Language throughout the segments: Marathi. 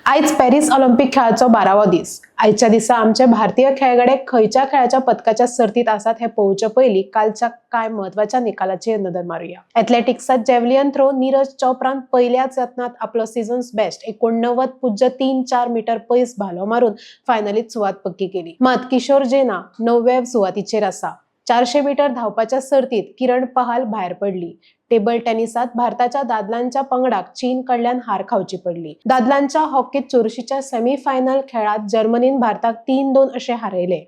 आज पॅरिस ऑलिम्पिक खेळाचो 12वो दीस। आजच्या दिसा आमचे भारतीय खेळगडे खयच्या खेळाच्या पदकाच्या सर्तीत आसात हे पळोवचे पयलीं कालच्या काय महत्वाच्या निकालाचेर नदर मारूया। एथलेटिक्सात जॅव्हलिन थ्रो नीरज चोप्रान पहिल्याच यत्नात आपलो सीझन्स बेस्ट 89.34 मीटर पयस भालो मारून फायनलीत सुवात पक्की केली। मात किशोर जेना 9व्या सुवातीचेर आसा। 400 मीटर धावपाच्या सर्तीत किरण पहाल भायर पडली। टेबल टेनिसात भारताच्या दादल्यांच्या पंगडाक चीन कडल्यान हार खावची पडली। दादल्यांच्या हॉकीत चुरशीच्या सेमी फायनल खेळात जर्मनीन भारताक 3-2 अशे हारयले।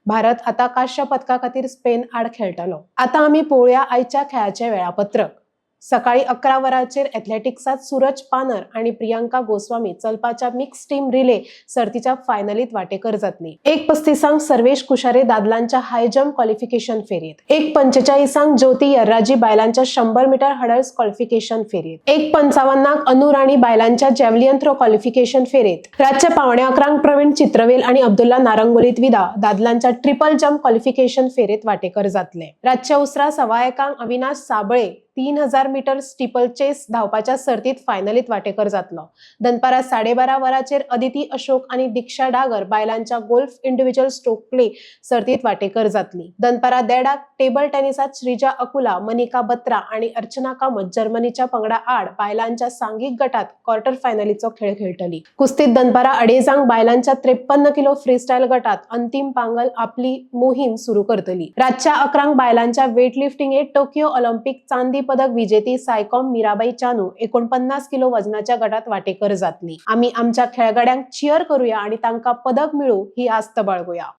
भारत आता काश्य पदका खातीर स्पेन आड खेळटलो। आता आमी पळोवया आजच्या खेळाचे वेळापत्रक। सकाळी 11 वरांचेर एथलेटिक्सात सूरज पानर आणि प्रियांका गोस्वामी चलपाच्या मिक्स टीम रिले सर्तीच्या फायनलीत वाटेकर जातली। 1:35 सर्वेश कुशारे दादल्यांच्या हाय जंप क्वालिफिकेशन फेरीत, 1:45 ज्योती यर्राजी बायलांच्या 100 मीटर हडल्स क्वालिफिकेशन फेरीत, 1:55 अनु राणी बायलांच्या जॅव्हलिन थ्रो क्वालिफिकेशन फेरीत, रातचे 11:15 प्रवीण चित्रवेल आणि अब्दुल्ला नारंगोलीत विदा दादल्यांच्या ट्रिपल जंप क्वालिफिकेशन फेरीत वाटेकर जातले। रातच्या उसरा 1:15 Avinash Sable 3000 metre steeplechase धावपाच्या सर्तीत फायनलीत वाटेकर जातलो। दनपारा 12:30 वरांचेर अदिती अशोक आणि दीक्षा डागर बायलांच्या गोल्फ इंडिव्हिज्युअल स्ट्रोक प्ले सर्तीत वाटेकर जातली। दनपारा 1:30 टेबल टेनिसात श्रीजा अकुला, मनिका बत्रा आणि अर्चना कामत जर्मनीच्या पंगडा आड बायलांच्या सांघिक गटात क्वार्टर फायनलीचो खेळ खेळटली। कुस्तीत दनपारा 2:30 बायलांच्या 53 किलो फ्रीस्टाईल गटात अंतिम पांगल आपली मोहीम सुरू करतली। रातच्या 11 बायलांच्या वेटलिफ्टिंगेत टोकियो ऑलिम्पिक चांदी पदक विजेती सायकॉम मीराबाई चानू 49 किलो वजनाच्या गटात वाटेकर जातली। आम्ही आमच्या खेळगड्यांक चीयर करूया आणि तांका पदक मिळू ही आस्त बाळगूया।